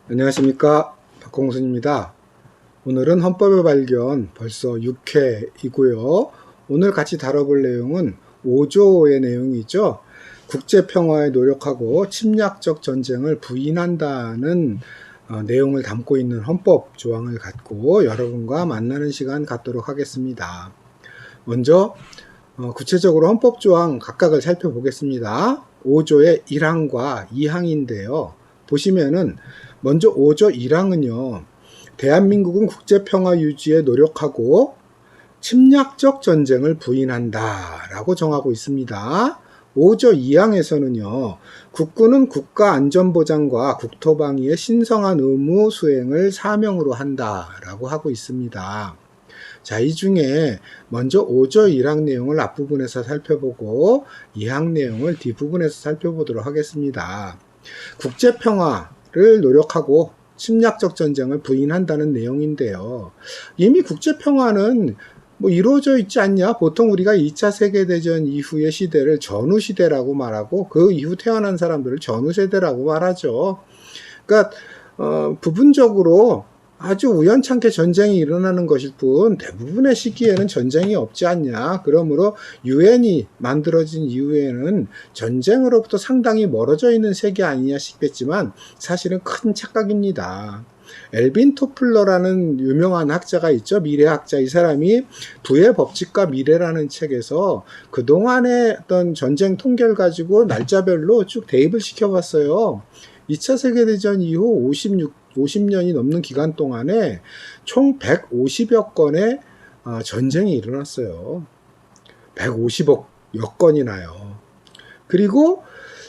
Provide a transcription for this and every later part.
안녕하십니까, 박홍순입니다. 오늘은 헌법의 발견 벌써 6회이고요. 오늘 같이 다뤄볼 내용은 5조의 내용이죠. 국제평화에 노력하고 침략적 전쟁을 부인한다는 내용을 담고 있는 헌법 조항을 갖고 여러분과 만나는 시간 갖도록 하겠습니다. 먼저 구체적으로 헌법 조항 각각을 살펴보겠습니다. 5조의 1항과 2항인데요. 보시면은 먼저 5조 1항은요. 대한민국은 국제평화 유지에 노력하고 침략적 전쟁을 부인한다 라고 정하고 있습니다. 5조 2항에서는요. 국군은 국가안전보장과 국토방위의 신성한 의무 수행을 사명으로 한다 라고 하고 있습니다. 자, 이 중에 먼저 5조 1항 내용을 앞부분에서 살펴보고 2항 내용을 뒷부분에서 살펴보도록 하겠습니다. 국제평화를 노력하고 침략적 전쟁을 부인한다는 내용인데요. 이미 국제평화는 이루어져 있지 않냐? 보통 우리가 2차 세계대전 이후의 시대를 전후시대라고 말하고 그 이후 태어난 사람들을 전후세대라고 말하죠. 그러니까 부분적으로 아주 우연찮게 전쟁이 일어나는 것일 뿐 대부분의 시기에는 전쟁이 없지 않냐. 그러므로 유엔이 만들어진 이후에는 전쟁으로부터 상당히 멀어져 있는 세계 아니냐 싶겠지만 사실은 큰 착각입니다. 엘빈 토플러라는 유명한 학자가 있죠. 미래학자. 이 사람이 부의 법칙과 미래라는 책에서 그동안의 어떤 전쟁 통계를 가지고 날짜별로 쭉 대입을 시켜봤어요. 2차 세계대전 이후 50년이 넘는 기간 동안에 총 150여 건의 전쟁이 일어났어요. 150여 건이나요. 그리고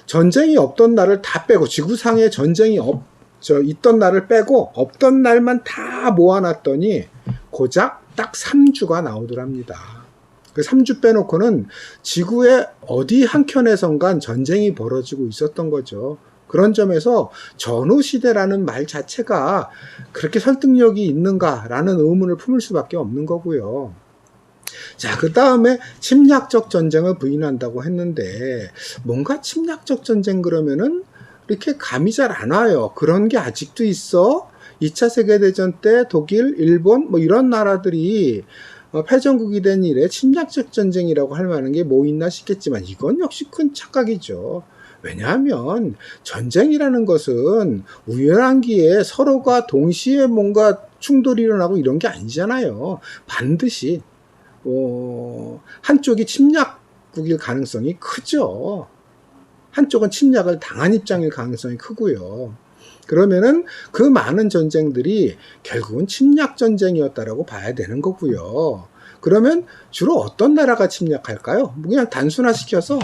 전쟁이 없던 날을 다 빼고 지구상에 전쟁이 있던 날을 빼고 없던 날만 다 모아놨더니 고작 딱 3주가 나오더랍니다. 그 3주 빼놓고는 지구의 어디 한켠에선간 전쟁이 벌어지고 있었던 거죠. 그런 점에서 전후시대라는 말 자체가 그렇게 설득력이 있는가라는 의문을 품을 수밖에 없는 거고요. 자, 그 다음에 침략적 전쟁을 부인한다고 했는데 뭔가 침략적 전쟁 그러면은 이렇게 감이 잘 안 와요. 그런 게 아직도 있어? 2차 세계대전 때 독일, 일본 이런 나라들이 패전국이 된 이래 침략적 전쟁이라고 할 만한 게 뭐 있나 싶겠지만 이건 역시 큰 착각이죠. 왜냐하면 전쟁이라는 것은 우연한 기회에 서로가 동시에 뭔가 충돌이 일어나고 이런 게 아니잖아요. 반드시 한쪽이 침략국일 가능성이 크죠. 한쪽은 침략을 당한 입장일 가능성이 크고요. 그러면은 그 많은 전쟁들이 결국은 침략 전쟁이었다라고 봐야 되는 거고요. 그러면 주로 어떤 나라가 침략할까요? 그냥 단순화시켜서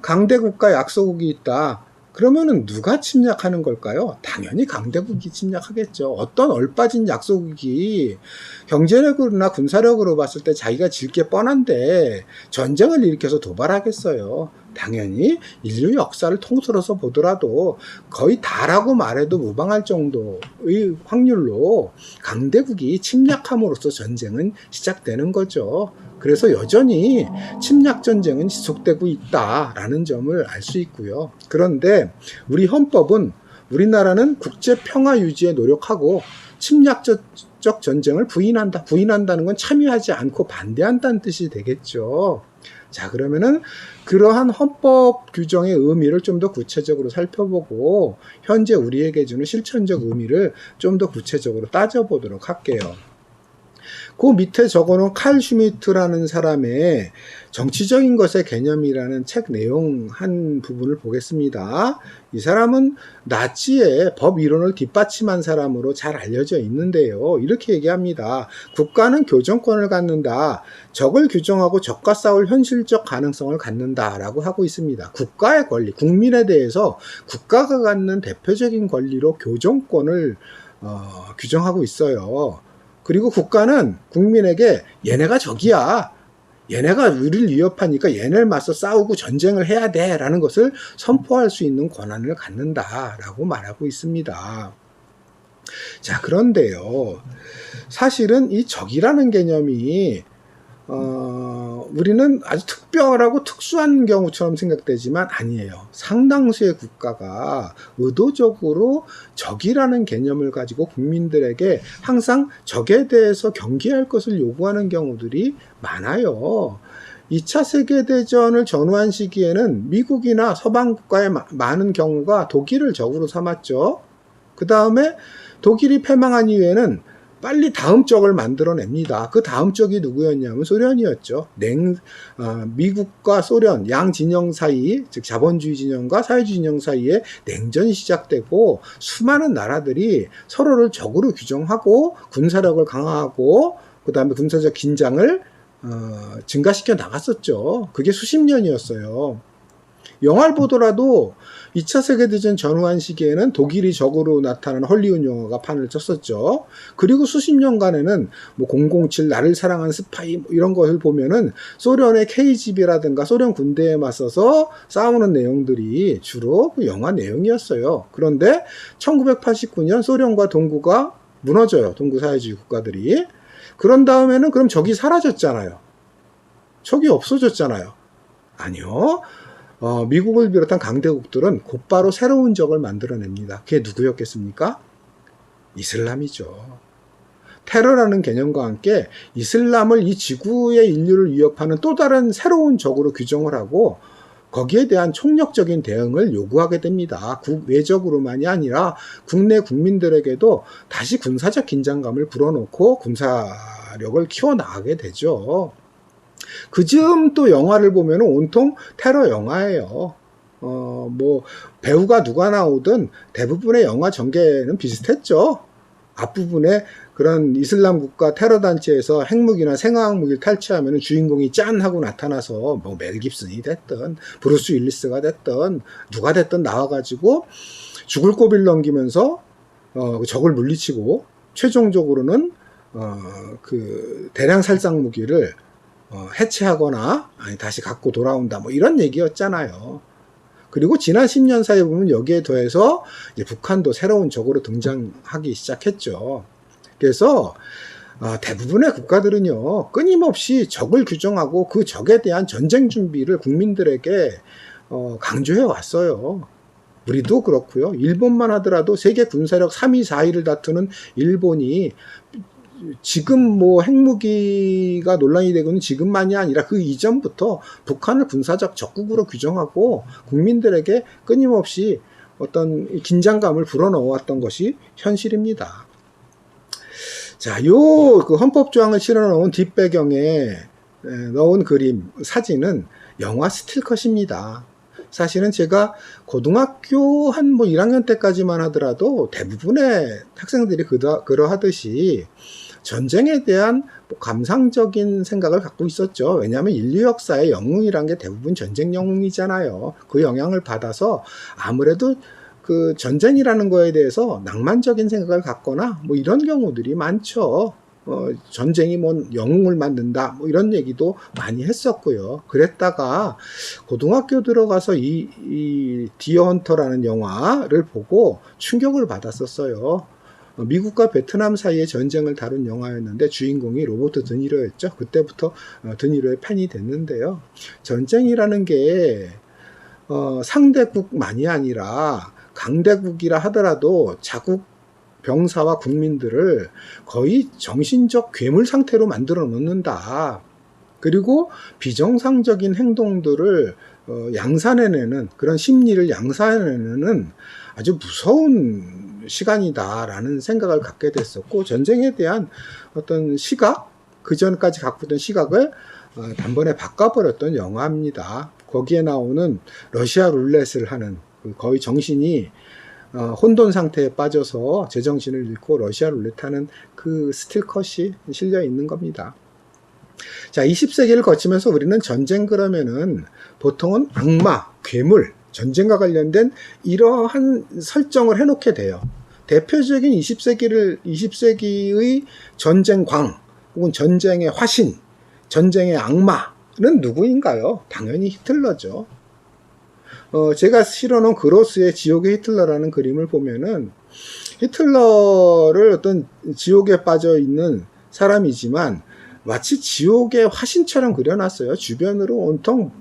강대국과 약소국이 있다. 그러면은 누가 침략하는 걸까요? 당연히 강대국이 침략하겠죠. 어떤 얼빠진 약소국이 경제력으로나 군사력으로 봤을 때 자기가 질 게 뻔한데 전쟁을 일으켜서 도발하겠어요. 당연히 인류 역사를 통틀어서 보더라도 거의 다라고 말해도 무방할 정도의 확률로 강대국이 침략함으로써 전쟁은 시작되는 거죠. 그래서 여전히 침략 전쟁은 지속되고 있다라는 점을 알 수 있고요. 그런데 우리 헌법은 우리나라는 국제 평화 유지에 노력하고 침략적 전쟁을 부인한다. 부인한다는 건 참여하지 않고 반대한다는 뜻이 되겠죠. 자, 그러면은 그러한 헌법 규정의 의미를 좀 더 구체적으로 살펴보고 현재 우리에게 주는 실천적 의미를 좀 더 구체적으로 따져보도록 할게요. 그 밑에 적어놓은 칼 슈미트라는 사람의 정치적인 것의 개념이라는 책 내용 한 부분을 보겠습니다. 이 사람은 나치의 법 이론을 뒷받침한 사람으로 잘 알려져 있는데요. 이렇게 얘기합니다. 국가는 교정권을 갖는다. 적을 규정하고 적과 싸울 현실적 가능성을 갖는다라고 하고 있습니다. 국가의 권리, 국민에 대해서 국가가 갖는 대표적인 권리로 교정권을 규정하고 있어요. 그리고 국가는 국민에게 얘네가 적이야. 얘네가 우리를 위협하니까 얘네를 맞서 싸우고 전쟁을 해야 돼 라는 것을 선포할 수 있는 권한을 갖는다라고 말하고 있습니다. 자, 그런데요. 사실은 이 적이라는 개념이 우리는 아주 특별하고 특수한 경우처럼 생각되지만 아니에요. 상당수의 국가가 의도적으로 적이라는 개념을 가지고 국민들에게 항상 적에 대해서 경계할 것을 요구하는 경우들이 많아요. 2차 세계대전을 전후한 시기에는 미국이나 서방 국가의 많은 경우가 독일을 적으로 삼았죠. 그 다음에 독일이 패망한 이후에는 빨리 다음 적을 만들어냅니다. 그 다음 적이 누구였냐면 소련이었죠. 미국과 소련 양 진영 사이, 즉 자본주의 진영과 사회주의 진영 사이에 냉전이 시작되고 수많은 나라들이 서로를 적으로 규정하고 군사력을 강화하고 그 다음에 군사적 긴장을 증가시켜 나갔었죠. 그게 수십 년이었어요. 영화를 보더라도 2차 세계대전 전후한 시기에는 독일이 적으로 나타나는 헐리우드 영화가 판을 쳤었죠. 그리고 수십 년간에는 뭐 007, 나를 사랑한 스파이 뭐 이런 것을 보면은 소련의 KGB라든가 소련 군대에 맞서서 싸우는 내용들이 주로 그 영화 내용이었어요. 그런데 1989년 소련과 동구가 무너져요. 동구 사회주의 국가들이. 그런 다음에는 그럼 적이 사라졌잖아요. 적이 없어졌잖아요. 아니요. 미국을 비롯한 강대국들은 곧바로 새로운 적을 만들어냅니다. 그게 누구였겠습니까? 이슬람이죠. 테러라는 개념과 함께 이슬람을 이 지구의 인류를 위협하는 또 다른 새로운 적으로 규정을 하고 거기에 대한 총력적인 대응을 요구하게 됩니다. 외적으로만이 아니라 국내 국민들에게도 다시 군사적 긴장감을 불어넣고 군사력을 키워나가게 되죠. 그즈음 또 영화를 보면 온통 테러 영화예요. 뭐 배우가 누가 나오든 대부분의 영화 전개는 비슷했죠. 앞부분에 그런 이슬람 국가 테러 단체에서 핵무기나 생화학 무기를 탈취하면 주인공이 짠 하고 나타나서 뭐 멜 깁슨이 됐든 브루스 윌리스가 됐든 누가 됐든 나와가지고 죽을 고비를 넘기면서 적을 물리치고 최종적으로는 그 대량 살상 무기를 해체하거나 아니 다시 갖고 돌아온다 뭐 이런 얘기였잖아요. 그리고 지난 10년 사이에 보면 여기에 더해서 이제 북한도 새로운 적으로 등장하기 시작했죠. 그래서 대부분의 국가들은요 끊임없이 적을 규정하고 그 적에 대한 전쟁 준비를 국민들에게 강조해 왔어요. 우리도 그렇고요. 일본만 하더라도 세계 군사력 3위, 4위를 다투는 일본이 지금 뭐 핵무기가 논란이 되고는 지금만이 아니라 그 이전부터 북한을 군사적 적국으로 규정하고 국민들에게 끊임없이 어떤 긴장감을 불어넣어왔던 것이 현실입니다. 자, 그 헌법조항을 실어놓은 뒷배경에 넣은 그림, 사진은 영화 스틸컷입니다. 사실은 제가 고등학교 한 뭐 1학년 때까지만 하더라도 대부분의 학생들이 그러하듯이 전쟁에 대한 감상적인 생각을 갖고 있었죠. 왜냐하면 인류 역사의 영웅이란 게 대부분 전쟁 영웅이잖아요. 그 영향을 받아서 아무래도 그 전쟁이라는 거에 대해서 낭만적인 생각을 갖거나 뭐 이런 경우들이 많죠. 전쟁이 뭐 영웅을 만든다 뭐 이런 얘기도 많이 했었고요. 그랬다가 고등학교 들어가서 이 디어 헌터라는 영화를 보고 충격을 받았었어요. 미국과 베트남 사이의 전쟁을 다룬 영화였는데 주인공이 로버트 드니로였죠. 그때부터 드니로의 팬이 됐는데요. 전쟁이라는 게 상대국만이 아니라 강대국이라 하더라도 자국 병사와 국민들을 거의 정신적 괴물 상태로 만들어 놓는다. 그리고 비정상적인 행동들을 양산해내는 그런 심리를 양산해내는 아주 무서운 시간이다라는 생각을 갖게 됐었고 전쟁에 대한 어떤 시각, 그 전까지 갖고 있던 시각을 단번에 바꿔버렸던 영화입니다. 거기에 나오는 러시아 룰렛을 하는 거의 정신이 혼돈 상태에 빠져서 제정신을 잃고 러시아 룰렛 하는 그 스틸컷이 실려 있는 겁니다. 자, 20세기를 거치면서 우리는 전쟁 그러면은 보통은 악마, 괴물, 전쟁과 관련된 이러한 설정을 해놓게 돼요. 대표적인 20세기의 전쟁광 혹은 전쟁의 화신, 전쟁의 악마는 누구인가요? 당연히 히틀러죠. 제가 실어놓은 그로스의 지옥의 히틀러라는 그림을 보면은 히틀러를 어떤 지옥에 빠져 있는 사람이지만 마치 지옥의 화신처럼 그려놨어요. 주변으로 온통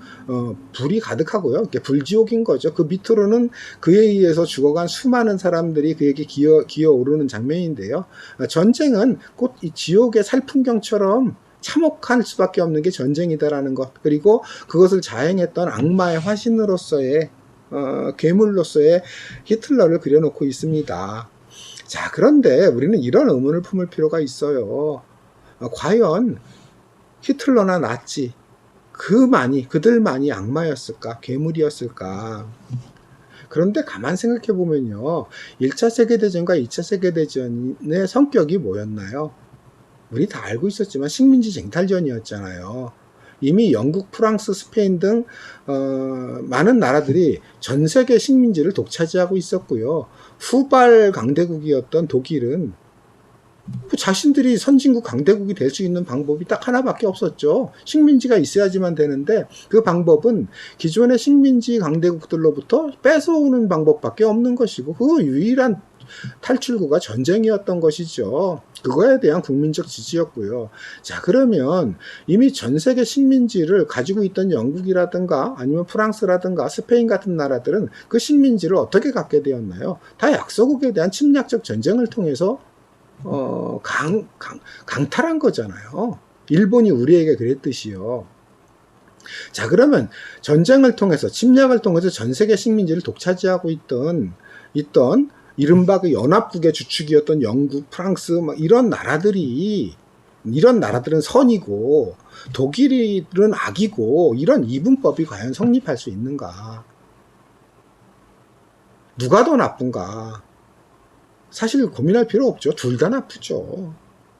불이 가득하고요. 이게 불지옥인 거죠. 그 밑으로는 그에 의해서 죽어간 수많은 사람들이 그에게 기어오르는 장면인데요. 전쟁은 곧 이 지옥의 살풍경처럼 참혹할 수밖에 없는 게 전쟁이다라는 것, 그리고 그것을 자행했던 악마의 화신으로서의 괴물로서의 히틀러를 그려놓고 있습니다. 자, 그런데 우리는 이런 의문을 품을 필요가 있어요. 과연 히틀러나 나치 그들만이 악마였을까? 괴물이었을까? 그런데 가만 생각해 보면요. 1차 세계대전과 2차 세계대전의 성격이 뭐였나요? 우리 다 알고 있었지만 식민지 쟁탈전이었잖아요. 이미 영국, 프랑스, 스페인 등 많은 나라들이 전 세계 식민지를 독차지하고 있었고요. 후발 강대국이었던 독일은 자신들이 선진국 강대국이 될 수 있는 방법이 딱 하나밖에 없었죠. 식민지가 있어야지만 되는데 그 방법은 기존의 식민지 강대국들로부터 뺏어오는 방법밖에 없는 것이고 그 유일한 탈출구가 전쟁이었던 것이죠. 그거에 대한 국민적 지지였고요. 자, 그러면 이미 전 세계 식민지를 가지고 있던 영국이라든가 아니면 프랑스라든가 스페인 같은 나라들은 그 식민지를 어떻게 갖게 되었나요? 다 약소국에 대한 침략적 전쟁을 통해서 강탈한 거잖아요. 일본이 우리에게 그랬듯이요. 자, 그러면 전쟁을 통해서, 침략을 통해서 전 세계 식민지를 독차지하고 있던 이른바 그 연합국의 주축이었던 영국, 프랑스, 이런 나라들은 선이고 독일은 악이고, 이런 이분법이 과연 성립할 수 있는가? 누가 더 나쁜가? 사실 고민할 필요 없죠. 둘 다 나쁘죠.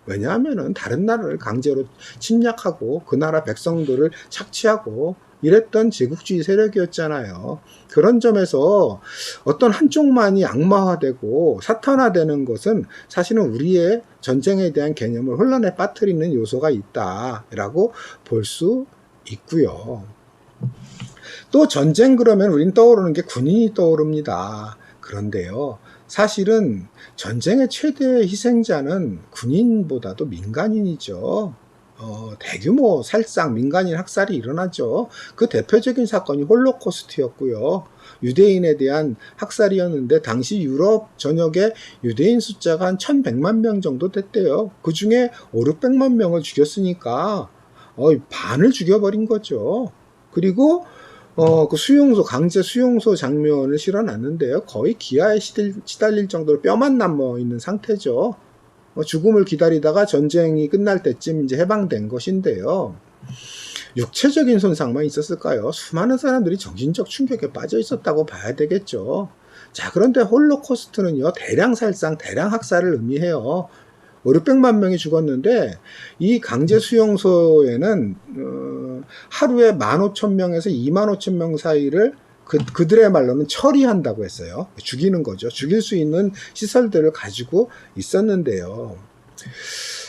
왜냐하면은 다른 나라를 강제로 침략하고 그 나라 백성들을 착취하고 이랬던 제국주의 세력이었잖아요. 그런 점에서 어떤 한쪽만이 악마화되고 사탄화되는 것은 사실은 우리의 전쟁에 대한 개념을 혼란에 빠뜨리는 요소가 있다라고 볼 수 있고요. 또 전쟁 그러면 우린 떠오르는 게 군인이 떠오릅니다. 그런데요, 사실은 전쟁의 최대 희생자는 군인보다도 민간인이죠. 대규모 살상, 민간인 학살이 일어나죠. 그 대표적인 사건이 홀로코스트였고요. 유대인에 대한 학살이었는데 당시 유럽 전역에 유대인 숫자가 한 1100만 명 정도 됐대요. 그 중에 500~600만 명을 죽였으니까 반을 죽여버린 거죠. 그리고 그 강제 수용소 장면을 실어놨는데요. 거의 기아에 시달릴 정도로 뼈만 남아 있는 상태죠. 죽음을 기다리다가 전쟁이 끝날 때쯤 이제 해방된 것인데요. 육체적인 손상만 있었을까요? 수많은 사람들이 정신적 충격에 빠져 있었다고 봐야 되겠죠. 자, 그런데 홀로코스트는요, 대량 살상, 대량 학살을 의미해요. 500~600만 명이 죽었는데 이 강제 수용소에는 하루에 15,000명에서 25,000명 사이를 그들의 말로는 처리한다고 했어요. 죽이는 거죠. 죽일 수 있는 시설들을 가지고 있었는데요.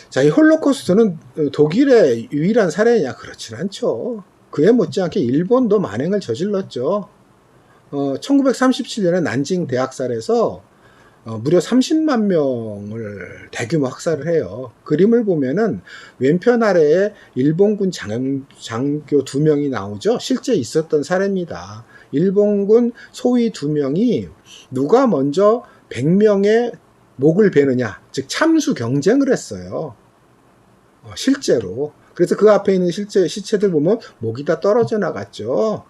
자, 이 홀로코스트는 독일의 유일한 사례냐? 그렇진 않죠. 그에 못지않게 일본도 만행을 저질렀죠. 1937년에 난징 대학살에서 무려 30만 명을 대규모 학살을 해요. 그림을 보면은 왼편 아래에 일본군 장교 2명이 나오죠. 실제 있었던 사례입니다. 일본군 소위 2명이 누가 먼저 100명의 목을 베느냐, 즉 참수 경쟁을 했어요. 실제로. 그래서 그 앞에 있는 시체들 보면 목이 다 떨어져 나갔죠.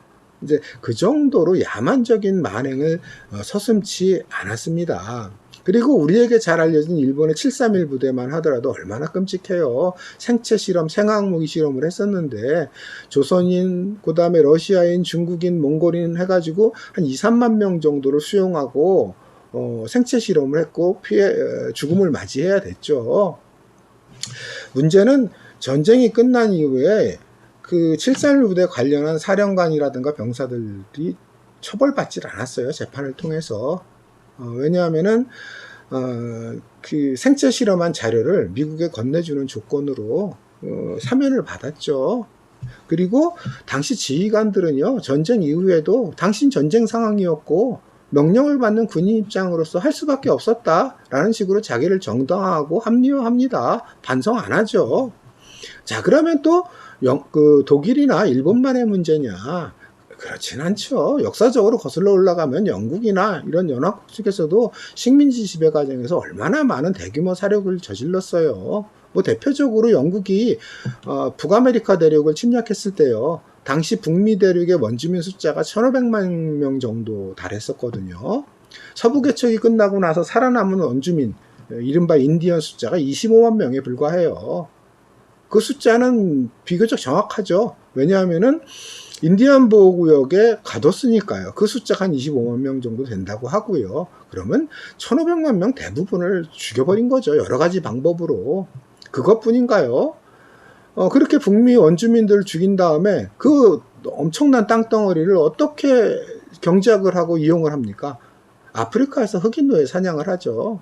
이제 그 정도로 야만적인 만행을 서슴지 않았습니다. 그리고 우리에게 잘 알려진 일본의 731 부대만 하더라도 얼마나 끔찍해요. 생체 실험, 생화학무기 실험을 했었는데 조선인, 그 다음에 러시아인, 중국인, 몽골인 해가지고 한 2~3만 명 정도를 수용하고 생체 실험을 했고 죽음을 맞이해야 됐죠. 문제는 전쟁이 끝난 이후에 그 731 부대 관련한 사령관이라든가 병사들이 처벌받질 않았어요. 재판을 통해서. 왜냐하면은 그 생체 실험한 자료를 미국에 건네주는 조건으로 사면을 받았죠. 그리고 당시 지휘관들은요, 전쟁 이후에도 당신 전쟁 상황이었고 명령을 받는 군인 입장으로서 할 수밖에 없었다라는 식으로 자기를 정당화하고 합리화합니다. 반성 안 하죠. 자, 그러면 또 독일이나 일본만의 문제냐? 그렇진 않죠. 역사적으로 거슬러 올라가면 영국이나 이런 연합국 측에서도 식민지 지배 과정에서 얼마나 많은 대규모 사륙을 저질렀어요. 뭐 대표적으로 영국이 북아메리카 대륙을 침략했을 때요. 당시 북미 대륙의 원주민 숫자가 1500만 명 정도 달했었거든요. 서부 개척이 끝나고 나서 살아남은 원주민, 이른바 인디언 숫자가 25만 명에 불과해요. 그 숫자는 비교적 정확하죠. 왜냐하면은 인디언 보호구역에 가뒀으니까요. 그 숫자가 한 25만 명 정도 된다고 하고요. 그러면 1500만 명 대부분을 죽여버린 거죠. 여러 가지 방법으로. 그것뿐인가요? 그렇게 북미 원주민들을 죽인 다음에 그 엄청난 땅덩어리를 어떻게 경작을 하고 이용을 합니까? 아프리카에서 흑인 노예 사냥을 하죠.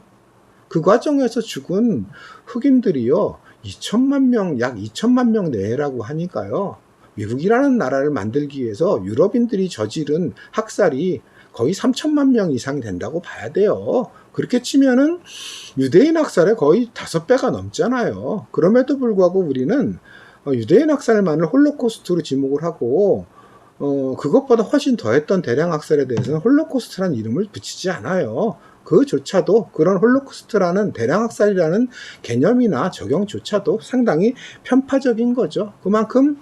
그 과정에서 죽은 흑인들이요, 2천만 명, 약 2천만 명 내라고 하니까요. 미국이라는 나라를 만들기 위해서 유럽인들이 저지른 학살이 거의 3천만 명 이상이 된다고 봐야 돼요. 그렇게 치면은 유대인 학살의 거의 5배가 넘잖아요. 그럼에도 불구하고 우리는 유대인 학살만을 홀로코스트로 지목을 하고 그것보다 훨씬 더했던 대량 학살에 대해서는 홀로코스트라는 이름을 붙이지 않아요. 그조차도, 그런 홀로코스트라는 대량 학살이라는 개념이나 적용조차도 상당히 편파적인 거죠. 그만큼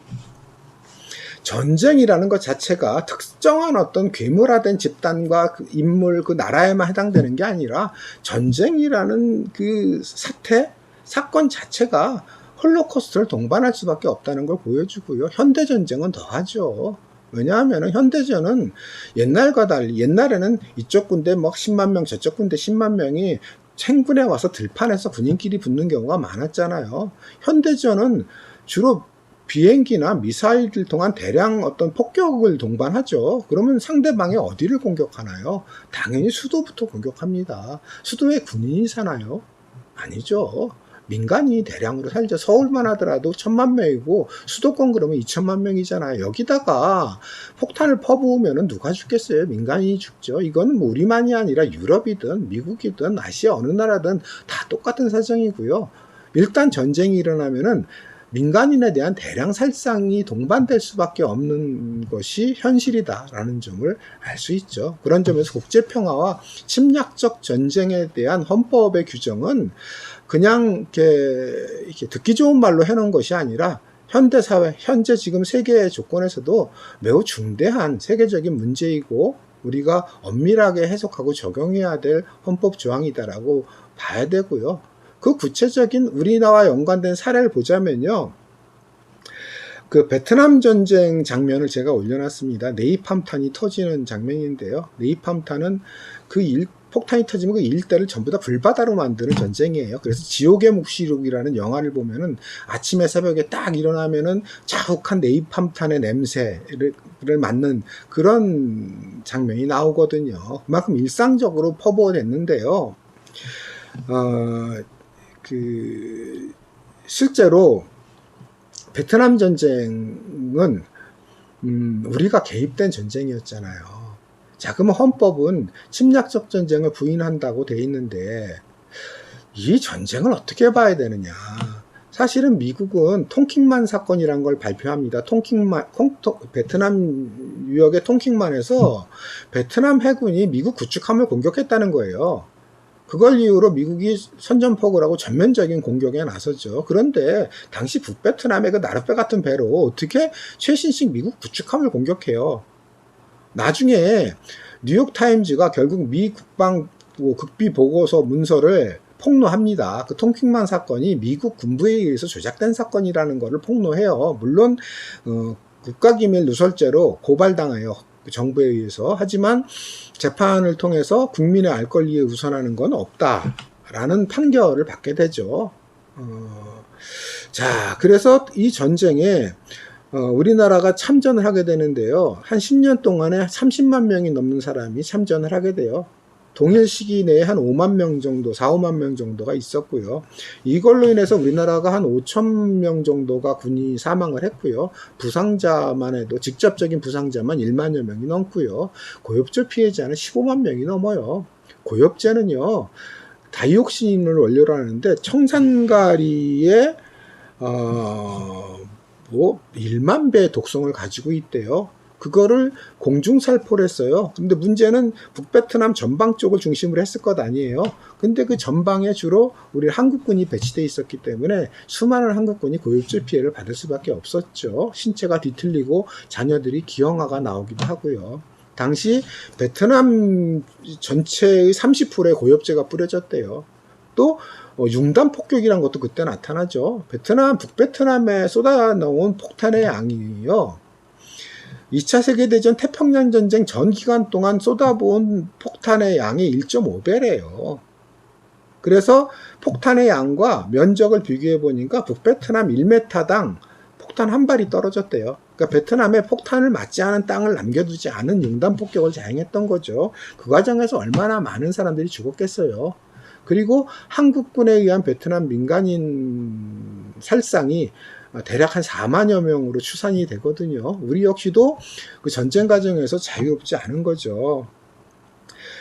전쟁이라는 것 자체가 특정한 어떤 괴물화된 집단과 그 인물, 그 나라에만 해당되는 게 아니라 전쟁이라는 그 사건 자체가 홀로코스트를 동반할 수밖에 없다는 걸 보여주고요. 현대전쟁은 더하죠. 왜냐하면 현대전은 옛날과 달리, 옛날에는 이쪽 군대 뭐 10만 명, 저쪽 군대 10만 명이 행군에 와서 들판에서 군인끼리 붙는 경우가 많았잖아요. 현대전은 주로 비행기나 미사일을 통한 대량 어떤 폭격을 동반하죠. 그러면 상대방이 어디를 공격하나요? 당연히 수도부터 공격합니다. 수도에 군인이 사나요? 아니죠. 민간이 대량으로 살죠. 서울만 하더라도 1000만 명이고 수도권 그러면 2천만 명이잖아요. 여기다가 폭탄을 퍼부으면 누가 죽겠어요? 민간인이 죽죠. 이거는 뭐 우리만이 아니라 유럽이든 미국이든 아시아 어느 나라든 다 똑같은 사정이고요. 일단 전쟁이 일어나면은 민간인에 대한 대량 살상이 동반될 수밖에 없는 것이 현실이다라는 점을 알 수 있죠. 그런 점에서 국제평화와 침략적 전쟁에 대한 헌법의 규정은 그냥 이렇게 듣기 좋은 말로 해놓은 것이 아니라 현대사회, 현재 지금 세계의 조건에서도 매우 중대한 세계적인 문제이고 우리가 엄밀하게 해석하고 적용해야 될 헌법 조항이다라고 봐야 되고요. 그 구체적인 우리나라와 연관된 사례를 보자면요. 그 베트남 전쟁 장면을 제가 올려놨습니다. 네이팜탄이 터지는 장면인데요. 네이팜탄은 폭탄이 터지면 그 일대를 전부 다 불바다로 만드는 전쟁이에요. 그래서 지옥의 묵시록이라는 영화를 보면은 아침에 새벽에 딱 일어나면은 자욱한 네이팜탄의 냄새를 맡는 그런 장면이 나오거든요. 그만큼 일상적으로 퍼부어냈는데요. 실제로 베트남 전쟁은 우리가 개입된 전쟁이었잖아요. 자, 그러면 헌법은 침략적 전쟁을 부인한다고 돼 있는데 이 전쟁을 어떻게 봐야 되느냐? 사실은 미국은 통킹만 사건이라는 걸 발표합니다. 베트남 유역의 통킹만에서 베트남 해군이 미국 구축함을 공격했다는 거예요. 그걸 이유로 미국이 선전포고를 하고 전면적인 공격에 나섰죠. 그런데 당시 북베트남의 그 나룻배 같은 배로 어떻게 최신식 미국 구축함을 공격해요? 나중에 뉴욕타임즈가 결국 미 국방부 극비 보고서 문서를 폭로합니다. 그 통킹만 사건이 미국 군부에 의해서 조작된 사건이라는 것을 폭로해요. 물론 국가기밀 누설죄로 고발당해요. 정부에 의해서. 하지만 재판을 통해서 국민의 알 권리에 우선하는 건 없다라는 판결을 받게 되죠. 자, 그래서 이 전쟁에 우리나라가 참전을 하게 되는데요. 한 10년 동안에 30만 명이 넘는 사람이 참전을 하게 돼요. 동일 시기 내에 한 5만 명 정도, 4, 5만 명 정도가 있었고요. 이걸로 인해서 우리나라가 한 5천 명 정도가 군이 사망을 했고요. 부상자만 해도 직접적인 부상자만 1만여 명이 넘고요. 고엽제 피해자는 15만 명이 넘어요. 고엽제는요, 다이옥신을 원료로 하는데 청산가리의 뭐 1만 배의 독성을 가지고 있대요. 그거를 공중살포를 했어요. 근데 문제는 북베트남 전방 쪽을 중심으로 했을 것 아니에요. 근데 그 전방에 주로 우리 한국군이 배치되어 있었기 때문에 수많은 한국군이 고육질 피해를 받을 수밖에 없었죠. 신체가 뒤틀리고 자녀들이 기형아가 나오기도 하고요. 당시 베트남 전체의 30%의 고엽제가 뿌려졌대요. 또 융단 폭격이란 것도 그때 나타나죠. 북베트남에 쏟아놓은 폭탄의 양이요. 2차 세계대전 태평양전쟁 전 기간 동안 쏟아부은 폭탄의 양이 1.5배래요. 그래서 폭탄의 양과 면적을 비교해 보니까 북베트남 1m당 폭탄 한 발이 떨어졌대요. 그러니까 베트남에 폭탄을 맞지 않은 땅을 남겨두지 않은 융단 폭격을 자행했던 거죠. 그 과정에서 얼마나 많은 사람들이 죽었겠어요. 그리고 한국군에 의한 베트남 민간인 살상이 대략 한 4만여 명으로 추산이 되거든요. 우리 역시도 그 전쟁 과정에서 자유롭지 않은 거죠.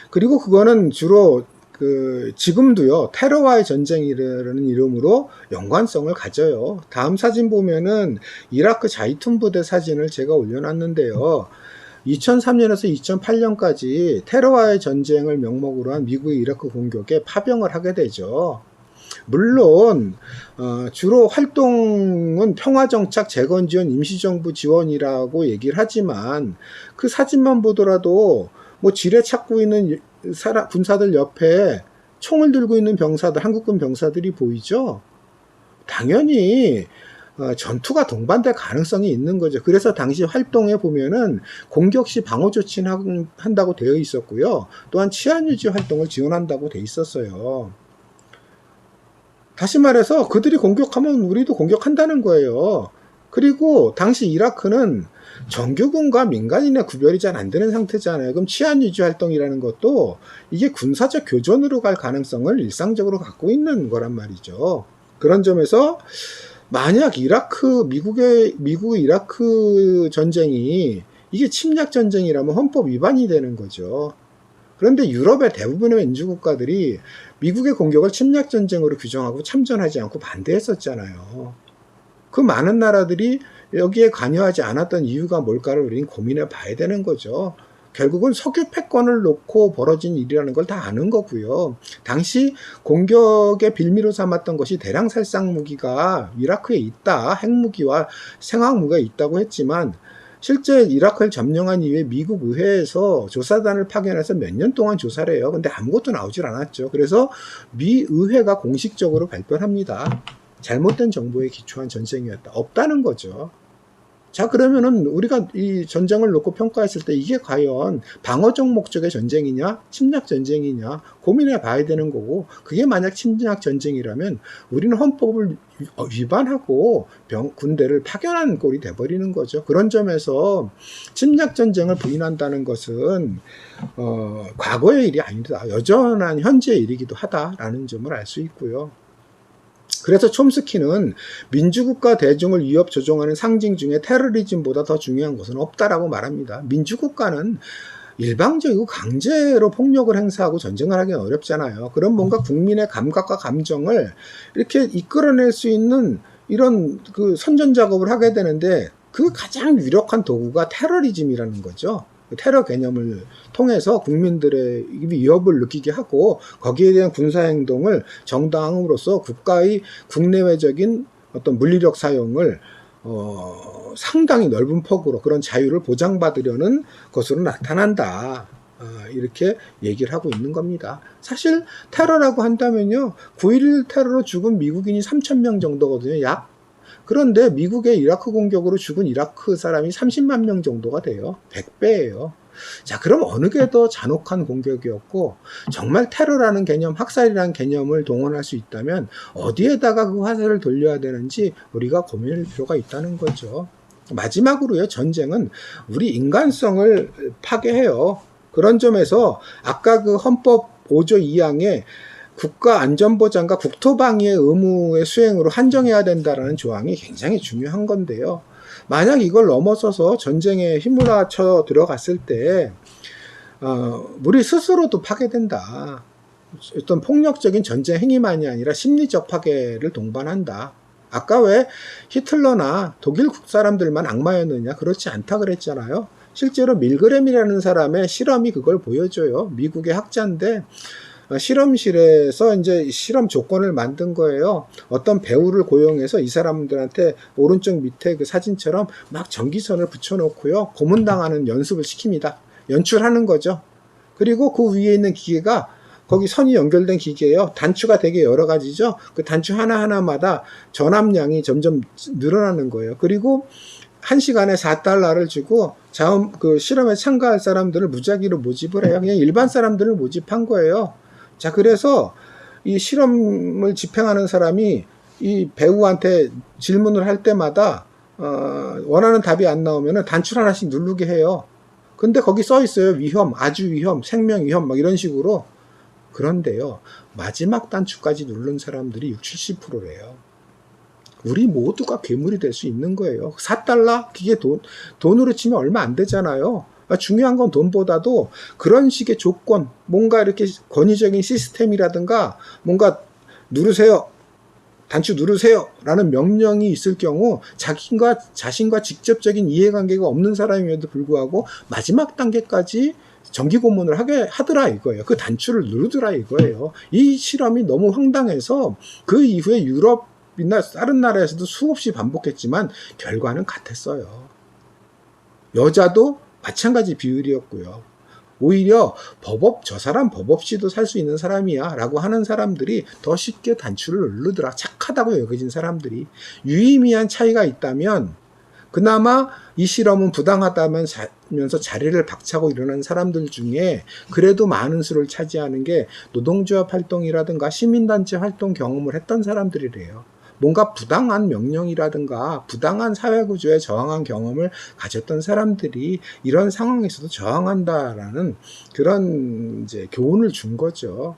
그리고 그거는 주로 지금도요, 테러와의 전쟁이라는 이름으로 연관성을 가져요. 다음 사진 보면은 이라크 자이툰 부대 사진을 제가 올려놨는데요. 2003년에서 2008년까지 테러와의 전쟁을 명목으로 한 미국의 이라크 공격에 파병을 하게 되죠. 물론 주로 활동은 평화정착, 재건지원, 임시정부 지원이라고 얘기를 하지만 그 사진만 보더라도 뭐 지뢰 찾고 있는 군사들 옆에 총을 들고 있는 병사들, 한국군 병사들이 보이죠. 당연히 전투가 동반될 가능성이 있는 거죠. 그래서 당시 활동에 보면은 공격 시 방어 조치는 한다고 되어 있었고요. 또한 치안 유지 활동을 지원한다고 되어 있었어요. 다시 말해서 그들이 공격하면 우리도 공격한다는 거예요. 그리고 당시 이라크는 정규군과 민간인의 구별이 잘 안 되는 상태잖아요. 그럼 치안 유지 활동이라는 것도 이게 군사적 교전으로 갈 가능성을 일상적으로 갖고 있는 거란 말이죠. 그런 점에서 만약 미국의 이라크 전쟁이 이게 침략 전쟁이라면 헌법 위반이 되는 거죠. 그런데 유럽의 대부분의 민주국가들이 미국의 공격을 침략 전쟁으로 규정하고 참전하지 않고 반대했었잖아요. 그 많은 나라들이 여기에 관여하지 않았던 이유가 뭘까를 우리는 고민해 봐야 되는 거죠. 결국은 석유 패권을 놓고 벌어진 일이라는 걸 다 아는 거고요. 당시 공격의 빌미로 삼았던 것이 대량 살상 무기가 이라크에 있다, 핵무기와 생화무기가 있다고 했지만 실제 이라크를 점령한 이후에 미국 의회에서 조사단을 파견해서 몇 년 동안 조사를 해요. 근데 아무것도 나오질 않았죠. 그래서 미 의회가 공식적으로 발표를 합니다. 잘못된 정보에 기초한 전쟁이었다. 없다는 거죠. 자, 그러면은 우리가 이 전쟁을 놓고 평가했을 때 이게 과연 방어적 목적의 전쟁이냐, 침략 전쟁이냐 고민해 봐야 되는 거고, 그게 만약 침략 전쟁이라면 우리는 헌법을 위반하고 군대를 파견한 꼴이 돼버리는 거죠. 그런 점에서 침략 전쟁을 부인한다는 것은 과거의 일이 아니다. 여전한 현재의 일이기도 하다라는 점을 알 수 있고요. 그래서 촘스키는 민주국가 대중을 위협 조종하는 상징 중에 테러리즘보다 더 중요한 것은 없다라고 말합니다. 민주국가는 일방적이고 강제로 폭력을 행사하고 전쟁을 하기는 어렵잖아요. 그럼 뭔가 국민의 감각과 감정을 이렇게 이끌어낼 수 있는 이런 그 선전 작업을 하게 되는데 그 가장 유력한 도구가 테러리즘이라는 거죠. 테러 개념을 통해서 국민들의 위협을 느끼게 하고 거기에 대한 군사행동을 정당함으로써 국가의 국내외적인 어떤 물리력 사용을 상당히 넓은 폭으로 그런 자유를 보장받으려는 것으로 나타난다. 이렇게 얘기를 하고 있는 겁니다. 사실 테러라고 한다면요, 9.11 테러로 죽은 미국인이 3,000명 정도거든요. 약. 그런데 미국의 이라크 공격으로 죽은 이라크 사람이 30만 명 정도가 돼요. 100배예요. 자, 그럼 어느 게 더 잔혹한 공격이었고 정말 테러라는 개념, 학살이라는 개념을 동원할 수 있다면 어디에다가 그 화살을 돌려야 되는지 우리가 고민할 필요가 있다는 거죠. 마지막으로요, 전쟁은 우리 인간성을 파괴해요. 그런 점에서 아까 그 헌법 5조 2항에 국가안전보장과 국토방위의 의무의 수행으로 한정해야 된다는 조항이 굉장히 중요한 건데요. 만약 이걸 넘어서서 전쟁에 휘몰아쳐 들어갔을 때 우리 스스로도 파괴된다. 어떤 폭력적인 전쟁 행위만이 아니라 심리적 파괴를 동반한다. 아까 왜 히틀러나 독일 사람들만 악마였느냐? 그렇지 않다 그랬잖아요. 실제로 밀그램이라는 사람의 실험이 그걸 보여줘요. 미국의 학자인데 실험실에서 이제 실험 조건을 만든 거예요. 어떤 배우를 고용해서 이 사람들한테 오른쪽 밑에 그 사진처럼 막 전기선을 붙여놓고요. 고문당하는 연습을 시킵니다. 연출하는 거죠. 그리고 그 위에 있는 기계가 거기 선이 연결된 기계예요. 단추가 되게 여러 가지죠. 그 단추 하나하나마다 전압량이 점점 늘어나는 거예요. 그리고 1시간에 4달러를 주고 그 실험에 참가할 사람들을 무작위로 모집을 해요. 그냥 일반 사람들을 모집한 거예요. 자, 그래서 이 실험을 집행하는 사람이 이 배우한테 질문을 할 때마다 원하는 답이 안 나오면 단추를 하나씩 누르게 해요. 근데 거기 써 있어요. 위험, 아주 위험, 생명 위험 막 이런 식으로. 그런데요, 마지막 단추까지 누른 사람들이 60, 70%래요. 우리 모두가 괴물이 될 수 있는 거예요. 4달러? 그게 돈으로 치면 얼마 안 되잖아요. 중요한 건 돈보다도 그런 식의 조건, 뭔가 이렇게 권위적인 시스템이라든가 뭔가 누르세요. 단추 누르세요. 라는 명령이 있을 경우 자신과 직접적인 이해관계가 없는 사람임에도 불구하고 마지막 단계까지 정기 고문을 하더라 이거예요. 그 단추를 누르더라 이거예요. 이 실험이 너무 황당해서 그 이후에 유럽이나 다른 나라에서도 수없이 반복했지만 결과는 같았어요. 여자도 마찬가지 비율이었고요. 오히려 저 사람 법 없이도 살 수 있는 사람이야 라고 하는 사람들이 더 쉽게 단추를 누르더라. 착하다고 여겨진 사람들이. 유의미한 차이가 있다면 그나마 이 실험은 부당하다면서 자리를 박차고 일어난 사람들 중에 그래도 많은 수를 차지하는 게 노동조합 활동이라든가 시민단체 활동 경험을 했던 사람들이래요. 뭔가 부당한 명령이라든가 부당한 사회구조에 저항한 경험을 가졌던 사람들이 이런 상황에서도 저항한다라는 그런 이제 교훈을 준 거죠.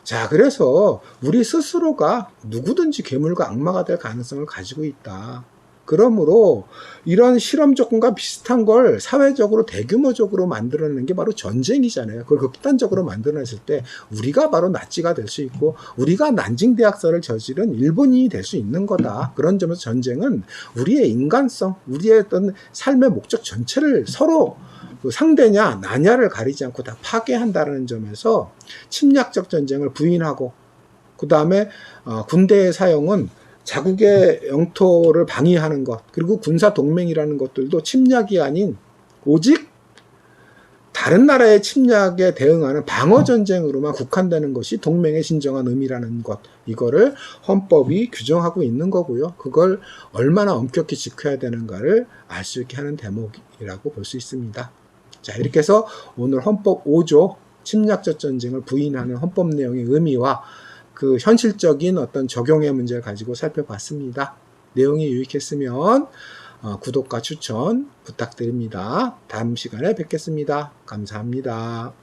자, 그래서 우리 스스로가 누구든지 괴물과 악마가 될 가능성을 가지고 있다. 그러므로 이런 실험 조건과 비슷한 걸 사회적으로 대규모적으로 만들어내는 게 바로 전쟁이잖아요. 그걸 극단적으로 만들어냈을 때 우리가 바로 나치가 될 수 있고 우리가 난징 대학살을 저지른 일본인이 될 수 있는 거다. 그런 점에서 전쟁은 우리의 인간성, 우리의 어떤 삶의 목적 전체를 서로 상대냐 나냐를 가리지 않고 다 파괴한다는 점에서 침략적 전쟁을 부인하고 그 다음에 군대의 사용은 자국의 영토를 방위하는 것, 그리고 군사 동맹이라는 것들도 침략이 아닌 오직 다른 나라의 침략에 대응하는 방어 전쟁으로만 국한되는 것이 동맹의 진정한 의미라는 것, 이거를 헌법이 규정하고 있는 거고요. 그걸 얼마나 엄격히 지켜야 되는가를 알 수 있게 하는 대목이라고 볼 수 있습니다. 자, 이렇게 해서 오늘 헌법 5조 침략적 전쟁을 부인하는 헌법 내용의 의미와 그 현실적인 어떤 적용의 문제를 가지고 살펴봤습니다. 내용이 유익했으면 구독과 추천 부탁드립니다. 다음 시간에 뵙겠습니다. 감사합니다.